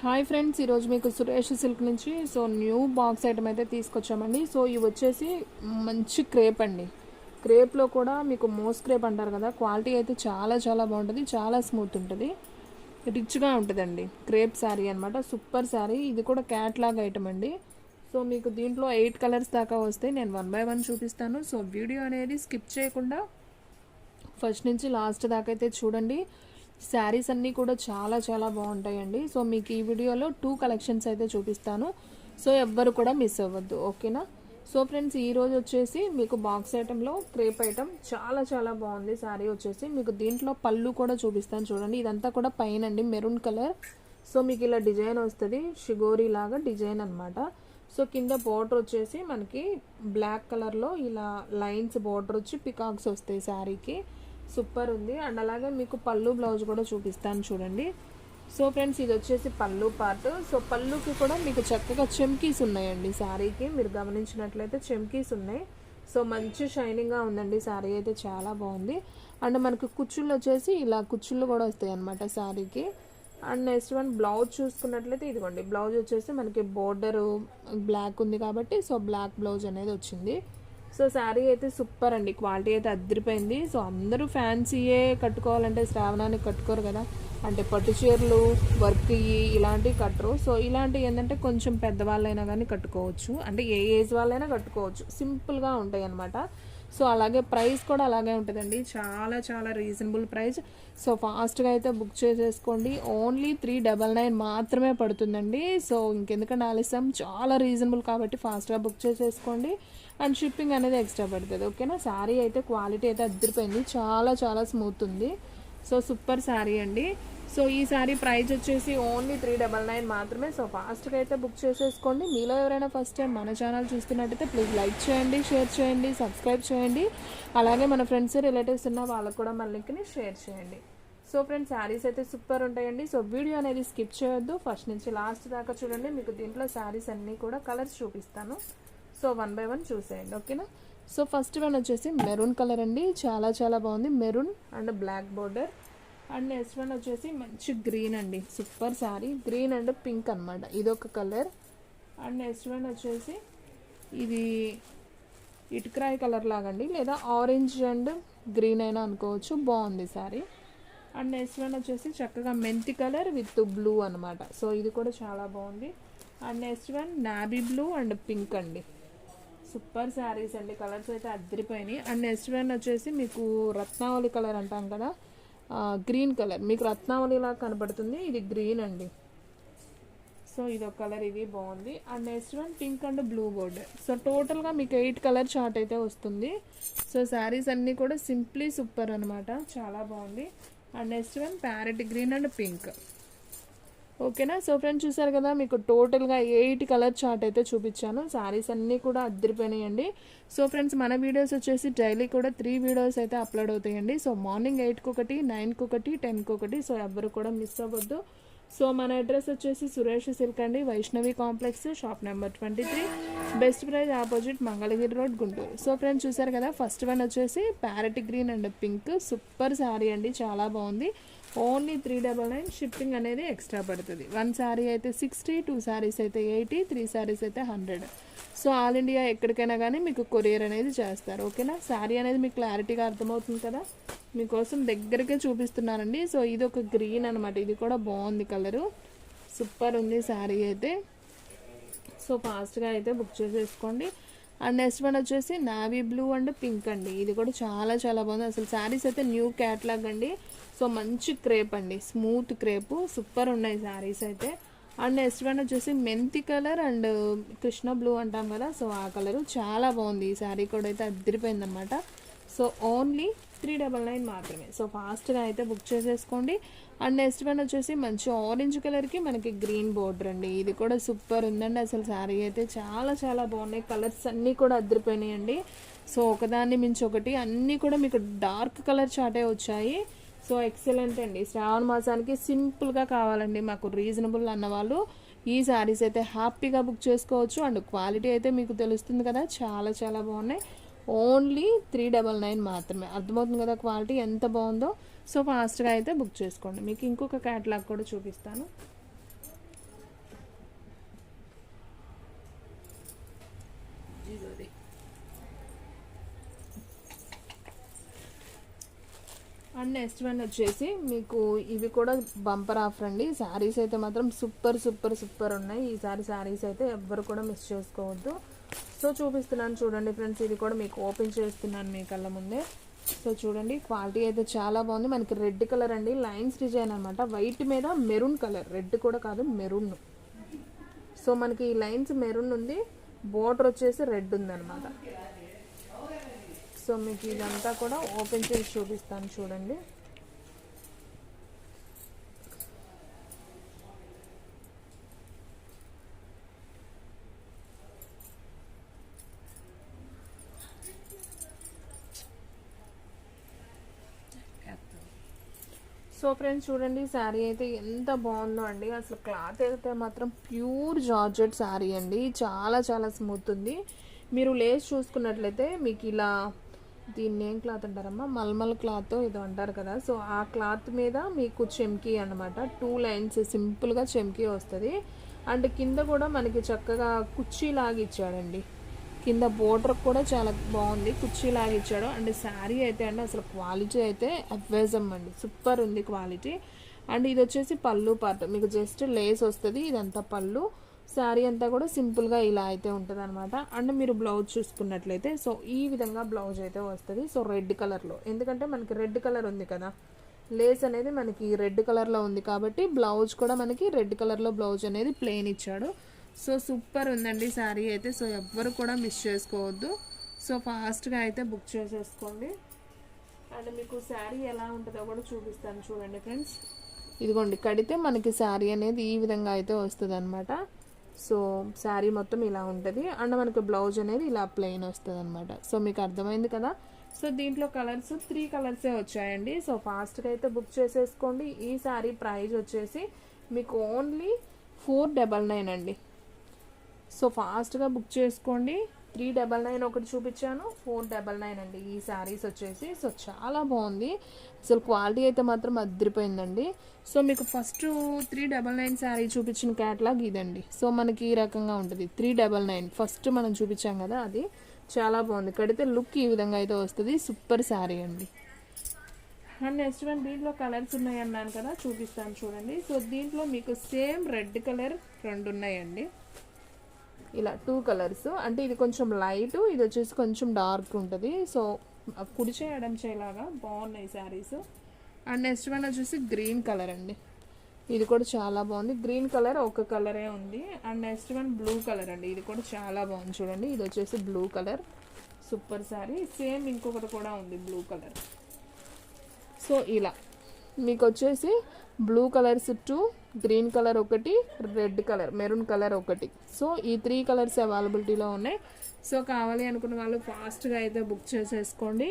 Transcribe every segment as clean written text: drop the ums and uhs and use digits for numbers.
Hi friends, ఈరోజు మీకు Suresh silk నుంచి న్యూ బాక్స్ ఐటమ్ అయితే తీసుకొచ్చామండి. ఇవి వచ్చేసి మంచి క్రేప్ అండి. క్రేప్లో కూడా మీకు మోస్ క్రేప్ అంటారు కదా, క్వాలిటీ అయితే చాలా చాలా బాగుంటుంది, చాలా స్మూత్ ఉంటుంది, రిచ్గా ఉంటుందండి. క్రేప్ శారీ అనమాట, సూపర్ శారీ. ఇది కూడా క్యాట్లాగ్ ఐటమ్ అండి. మీకు దీంట్లో 8 కలర్స్ దాకా వస్తాయి. నేను 1 by 1 చూపిస్తాను. వీడియో అనేది స్కిప్ చేయకుండా ఫస్ట్ నుంచి లాస్ట్ దాకా అయితే చూడండి. శారీస్ అన్నీ కూడా చాలా చాలా బాగుంటాయండి. మీకు ఈ వీడియోలో 2 కలెక్షన్స్ అయితే చూపిస్తాను. ఎవ్వరు కూడా మిస్ అవ్వద్దు, ఓకేనా? ఫ్రెండ్స్, ఈరోజు వచ్చేసి మీకు బాక్స్ ఐటెంలో క్రేప్ ఐటమ్ చాలా చాలా బాగుంది. శారీ వచ్చేసి మీకు దీంట్లో పళ్ళు కూడా చూపిస్తాను చూడండి. ఇదంతా కూడా పైన అండి మెరూన్ కలర్. మీకు ఇలా డిజైన్ వస్తుంది, షిగోరీ లాగా డిజైన్ అనమాట. కింద బార్డర్ వచ్చేసి మనకి బ్లాక్ కలర్లో ఇలా లైన్స్ బార్డర్ వచ్చి పికాక్స్ వస్తాయి శారీకి. సూపర్ ఉంది. అండ్ అలాగే మీకు పళ్ళు బ్లౌజ్ కూడా చూపిస్తాను చూడండి. ఫ్రెండ్స్, ఇది వచ్చేసి పళ్ళు పార్ట్. పళ్ళుకి కూడా మీకు చక్కగా చెమ్కీస్ ఉన్నాయండి శారీకి. మీరు గమనించినట్లయితే చెమ్కీస్ ఉన్నాయి. మంచి షైనింగ్గా ఉందండి శారీ అయితే, చాలా బాగుంది. అండ్ మనకు కుచ్చుళ్ళు వచ్చేసి ఇలా కుచ్చుళ్ళు కూడా వస్తాయి అన్నమాట శారీకి. అండ్ నెక్స్ట్ వన్ బ్లౌజ్ చూసుకున్నట్లయితే ఇదిగోండి, బ్లౌజ్ వచ్చేసి మనకి బోర్డరు బ్లాక్ ఉంది కాబట్టి బ్లాక్ బ్లౌజ్ అనేది వచ్చింది. శారీ అయితే సూపర్ అండి, క్వాలిటీ అయితే అద్దరిపోయింది. అందరూ ఫ్యాన్సీయే కట్టుకోవాలంటే శ్రావణానికి కట్టుకోరు కదా, అంటే పట్టు చీరలు వర్క్ ఇలాంటివి కట్టరు. ఇలాంటివి ఏంటంటే కొంచెం పెద్దవాళ్ళైనా కానీ కట్టుకోవచ్చు, అంటే ఏ ఏజ్ వాళ్ళైనా కట్టుకోవచ్చు, సింపుల్గా ఉంటాయి అన్నమాట. అలాగే ప్రైస్ కూడా అలాగే ఉంటుందండి, చాలా చాలా రీజనబుల్ ప్రైస్. ఫాస్ట్గా అయితే బుక్ చేసేసుకోండి. ఓన్లీ 399 మాత్రమే పడుతుందండి. ఇంకెందుకంటే ఆలస్యం, చాలా రీజనబుల్ కాబట్టి ఫాస్ట్గా బుక్ చేసేసుకోండి. అండ్ షిప్పింగ్ అనేది ఎక్స్ట్రా పడుతుంది, ఓకేనా? శారీ అయితే క్వాలిటీ అయితే అద్దరిపోయింది, చాలా చాలా స్మూత్ ఉంది. సూపర్ శారీ అండి. ఈ శారీ ప్రైస్ వచ్చేసి ఓన్లీ 399 మాత్రమే. ఫాస్ట్గా అయితే బుక్ చేసేసుకోండి. మీలో ఎవరైనా ఫస్ట్ టైం మన ఛానల్ చూస్తున్నట్టయితే ప్లీజ్ లైక్ చేయండి, షేర్ చేయండి, సబ్స్క్రైబ్ చేయండి. అలాగే మన ఫ్రెండ్స్ రిలేటివ్స్ ఉన్న వాళ్ళకు కూడా మన లింక్ని షేర్ చేయండి. ఫ్రెండ్స్, శారీస్ అయితే సూపర్ ఉంటాయండి. వీడియో అనేది స్కిప్ చేయొద్దు, ఫస్ట్ నుంచి లాస్ట్ దాకా చూడండి. మీకు దీంట్లో శారీస్ అన్నీ కూడా కలర్స్ చూపిస్తాను. 1 by 1 చూసేయండి, ఓకేనా? ఫస్ట్ వన్ వచ్చేసి మెరూన్ కలర్ అండి, చాలా చాలా బాగుంది. Maroon and black border. And next one వచ్చేసి మంచి గ్రీన్ అండి, super sari. Green and pink అనమాట, ఇదొక కలర్. అండ్ నెక్స్ట్ వన్ వచ్చేసి ఇది ఇటుకరాయి కలర్ లాగండి, లేదా ఆరెంజ్ అండ్ గ్రీన్ అయినా అనుకోవచ్చు, బాగుంది శారీ. అండ్ నెక్స్ట్ వన్ వచ్చేసి చక్కగా మెంతి కలర్ విత్ బ్లూ అనమాట. ఇది కూడా చాలా బాగుంది. And next one నాబీ blue and pink అండి, సూపర్ శారీస్ అండి, కలర్స్ అయితే అద్దరిపోయినాయి. అండ్ నెక్స్ట్ వన్ వచ్చేసి మీకు రత్నావళి కలర్ అంటాం కదా, గ్రీన్ కలర్, మీకు రత్నావళి లాగా కనబడుతుంది, ఇది గ్రీన్ అండి. ఇదొక కలర్, ఇది బాగుంది. And next one pink and blue border. టోటల్గా మీకు 8 కలర్ చార్ట్ అయితే వస్తుంది. శారీస్ అన్నీ కూడా సింప్లీ సూపర్ అనమాట, చాలా బాగుంది. And next one parrot green and pink, ఓకేనా? ఫ్రెండ్స్, చూసారు కదా, మీకు టోటల్గా 8 కలర్ చార్ట్ అయితే చూపించాను. శారీస్ అన్నీ కూడా అద్దరిపోయినాయండి. ఫ్రెండ్స్, మన వీడియోస్ వచ్చేసి డైలీ కూడా 3 వీడియోస్ అయితే అప్లోడ్ అవుతాయండి. మార్నింగ్ 8కి ఒకటి, 9కి ఒకటి, 10కి ఒకటి. ఎవ్వరు కూడా మిస్ అవ్వద్దు. మన అడ్రస్ వచ్చేసి సురేష్ సిల్క్ అండి, Vaishnavi complex, shop number 23, best praise opposite Mangalagiri road, Guntur. Friends, చూసారు కదా, ఫస్ట్ వన్ వచ్చేసి parrot green and pink, super sari అండి, చాలా బాగుంది. ఓన్లీ 399, షిప్పింగ్ అనేది ఎక్స్ట్రా పడుతుంది. 1 శారీ అయితే 60, 2 శారీస్ అయితే 80, 3 శారీస్ అయితే 100. ఆల్ ఇండియా ఎక్కడికైనా కానీ మీకు కొరియర్ అనేది చేస్తారు, ఓకేనా? శారీ అనేది మీకు క్లారిటీగా అర్థమవుతుంది కదా, మీకోసం దగ్గరకే చూపిస్తున్నానండి. ఇది ఒక గ్రీన్ అనమాట, ఇది కూడా బాగుంది కలరు, సూపర్ ఉంది శారీ అయితే. ఫాస్ట్గా అయితే బుక్ చేసేసుకోండి. అండ్ నెక్స్ట్ వన్ వచ్చేసి నావీ బ్లూ అండ్ పింక్ అండి, ఇది కూడా చాలా చాలా బాగుంది. అసలు శారీస్ అయితే న్యూ క్యాట్లాగ్ అండి. మంచి క్రేప్ అండి, స్మూత్ క్రేపు, సూపర్ ఉన్నాయి శారీస్ అయితే. అండ్ నెక్స్ట్ వన్ వచ్చేసి మెంతి కలర్ అండ్ కృష్ణ బ్లూ అంటాం కదా, ఆ కలరు చాలా బాగుంది. ఈ శారీ కూడా అయితే అద్దరిపోయింది అనమాట. ఓన్లీ 399 మాత్రమే. ఫాస్ట్గా అయితే బుక్ చేసేసుకోండి. అండ్ నెక్స్ట్ వన్ వచ్చేసి మంచి ఆరెంజ్ కలర్కి మనకి గ్రీన్ బోర్డర్ అండి, ఇది కూడా సూపర్ ఉందండి. అసలు శారీ అయితే చాలా చాలా బాగున్నాయి, కలర్స్ అన్నీ కూడా అద్దరిపోయినాయండి. ఒకదాన్ని మించి ఒకటి, అన్నీ కూడా మీకు డార్క్ కలర్ చాటే వచ్చాయి. ఎక్సలెంట్ అండి. శ్రావణ మాసానికి సింపుల్గా కావాలండి మాకు రీజనబుల్ అన్నవాళ్ళు ఈ శారీస్ అయితే హ్యాపీగా బుక్ చేసుకోవచ్చు. అండ్ క్వాలిటీ అయితే మీకు తెలుస్తుంది కదా, చాలా చాలా బాగున్నాయి. ఓన్లీ 399 మాత్రమే, అర్థమవుతుంది కదా క్వాలిటీ ఎంత బాగుందో. ఫాస్ట్గా అయితే బుక్ చేసుకోండి. మీకు ఇంకొక క్యాటలాగ్ కూడా చూపిస్తాను. ఇదోది. అండ్ నెక్స్ట్ వన్ వచ్చేసి మీకు ఇవి కూడా బంపర్ ఆఫర్ అండి. శారీస్ అయితే మాత్రం సూపర్ సూపర్ సూపర్ ఉన్నాయి. ఈసారి శారీస్ అయితే ఎవ్వరు కూడా మిస్ చేసుకోవద్దు. సో చూపిస్తున్నాను చూడండి ఫ్రెండ్స్, ఇది కూడా మీకు ఓపెన్ చేస్తున్నాను మీ కళ్ళ ముందే. సో చూడండి క్వాలిటీ అయితే చాలా బాగుంది. మనకి రెడ్ కలర్ అండి, లైన్స్ డిజైన్ అనమాట. వైట్ మీద మెరూన్ కలర్, రెడ్ కూడా కాదు మెరూన్. సో మనకి ఈ లైన్స్ మెరూన్ ఉంది, బోర్డర్ వచ్చేసి రెడ్ ఉందన్నమాట. సో మీకు ఇదంతా కూడా ఓపెన్ చేసి చూపిస్తాను చూడండి. సో ఫ్రెండ్స్ చూడండి శారీ అయితే ఎంత బాగుందో అండి. అసలు క్లాత్ అయితే మాత్రం ప్యూర్ జార్జెట్ శారీ అండి, చాలా చాలా స్మూత్ ఉంది. మీరు లేస్ చూసుకున్నట్లయితే మీకు ఇలా, దీన్ని ఏం క్లాత్ అంటారమ్మా, మల్మల్ క్లాత్ ఏదో అంటారు కదా. సో ఆ క్లాత్ మీద మీకు చెమ్కీ అనమాట, 2 లైన్స్ సింపుల్గా చెమ్కీ వస్తుంది. అండ్ కింద కూడా మనకి చక్కగా కుర్చీలాగా ఇచ్చాడండి. కింద బోర్డర్ కూడా చాలా బాగుంది, కుర్చీలాగా ఇచ్చాడు. అండ్ శారీ అయితే అండి అసలు క్వాలిటీ అయితే అవేజం అండి, సూపర్ ఉంది క్వాలిటీ. అండ్ ఇది వచ్చేసి పళ్ళు పార్ట్, మీకు జస్ట్ లేస్ వస్తుంది, ఇదంతా పళ్ళు. శారీ అంతా కూడా సింపుల్గా ఇలా అయితే ఉంటుంది అనమాట. అండ్ మీరు బ్లౌజ్ చూసుకున్నట్లయితే సో ఈ విధంగా బ్లౌజ్ అయితే వస్తుంది. సో రెడ్ కలర్లో, ఎందుకంటే మనకి రెడ్ కలర్ ఉంది కదా, లేస్ అనేది మనకి రెడ్ కలర్లో ఉంది కాబట్టి బ్లౌజ్ కూడా మనకి రెడ్ కలర్లో బ్లౌజ్ అనేది ప్లెయిన్ ఇచ్చాడు. సో సూపర్ ఉందండి శారీ అయితే. సో ఎవ్వరు కూడా మిస్ చేసుకోవద్దు. సో ఫాస్ట్గా అయితే బుక్ చేసేసుకోండి. అండ్ మీకు శారీ ఎలా ఉంటుందో కూడా చూపిస్తాను చూడండి ఫ్రెండ్స్. ఇదిగోండి, కడితే మనకి శారీ అనేది ఈ విధంగా అయితే వస్తుంది అనమాట. సో శారీ మొత్తం ఇలా ఉంటుంది. అండ్ మనకి బ్లౌజ్ అనేది ఇలా ప్లెయిన్ వస్తుంది అనమాట. సో మీకు అర్థమైంది కదా. సో దీంట్లో కలర్స్ 3 కలర్సే వచ్చాయండి. సో ఫాస్ట్గా అయితే బుక్ చేసేసుకోండి. ఈ శారీ ప్రైస్ వచ్చేసి మీకు ఓన్లీ 499 అండి. సో ఫాస్ట్గా బుక్ చేసుకోండి. 399 ఒకటి చూపించాను, 499 అండి ఈ శారీస్ వచ్చేసి. సో చాలా బాగుంది, అసలు క్వాలిటీ అయితే మాత్రం అదిరిపోయిందండి. సో మీకు ఫస్ట్ 399 శారీ చూపించిన క్యాటలాగ్ ఇదండి. సో మనకి ఈ రకంగా ఉంటుంది 399 ఫస్ట్ మనం చూపించాం కదా, అది చాలా బాగుంది. కడితే లుక్ ఈ విధంగా అయితే వస్తుంది, సూపర్ శారీ అండి. అండ్ నెక్స్ట్ వన్, దీంట్లో కలర్స్ ఉన్నాయి అన్నాను కదా, చూపిస్తాను చూడండి. సో దీంట్లో మీకు సేమ్ రెడ్ కలర్ 2 ఉన్నాయండి, ఇలా 2 కలర్స్. అంటే ఇది కొంచెం లైట్, ఇది వచ్చేసి కొంచెం డార్క్ ఉంటుంది. సో కుడి చేయడం చేయలాగా బాగున్నాయి శారీస్. అండ్ నెక్స్ట్ వన్ వచ్చేసి గ్రీన్ కలర్ అండి, ఇది కూడా చాలా బాగుంది. గ్రీన్ కలర్ ఒక కలరే ఉంది. And next one blue colour అండి, ఇది కూడా చాలా బాగుంది చూడండి. ఇది వచ్చేసి blue colour, super sari. Same ఇంకొకటి కూడా ఉంది బ్లూ కలర్. సో ఇలా మీకు వచ్చేసి బ్లూ కలర్స్ 2, గ్రీన్ కలర్ ఒకటి, రెడ్ కలర్ మెరూన్ కలర్ ఒకటి. సో ఈ 3 కలర్స్ అవైలబిలిటీలో ఉన్నాయి. సో కావాలి అనుకున్న వాళ్ళు ఫాస్ట్గా అయితే బుక్ చేసేసుకోండి.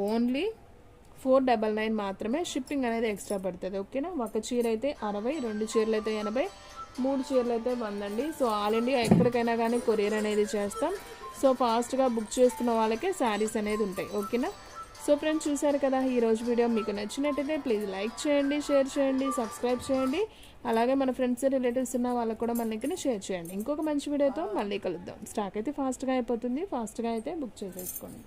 ఓన్లీ 499 మాత్రమే, షిప్పింగ్ అనేది ఎక్స్ట్రా పడుతుంది. ఓకేనా. ఒక చీర అయితే 60, 2 చీరలు అయితే 80, 3 చీరలు అయితే 100 అండి. సో ఆల్ ఇండియా ఎక్కడికైనా కానీ కొరియర్ అనేది చేస్తాం. సో ఫాస్ట్గా బుక్ చేసుకున్న వాళ్ళకే శారీస్ అనేది ఉంటాయి. ఓకేనా. సో ఫ్రెండ్స్ చూసారు కదా ఈరోజు వీడియో, మీకు నచ్చినట్టయితే ప్లీజ్ లైక్ చేయండి, షేర్ చేయండి, సబ్స్క్రైబ్ చేయండి. అలాగే మన ఫ్రెండ్స్ రిలేటివ్స్ ఉన్న వాళ్ళకు కూడా మన లింక్ని షేర్ చేయండి. ఇంకొక మంచి వీడియోతో మళ్ళీ కలుద్దాం. స్టాక్ అయితే ఫాస్ట్గా అయిపోతుంది, ఫాస్ట్గా అయితే బుక్ చేసేసుకోండి.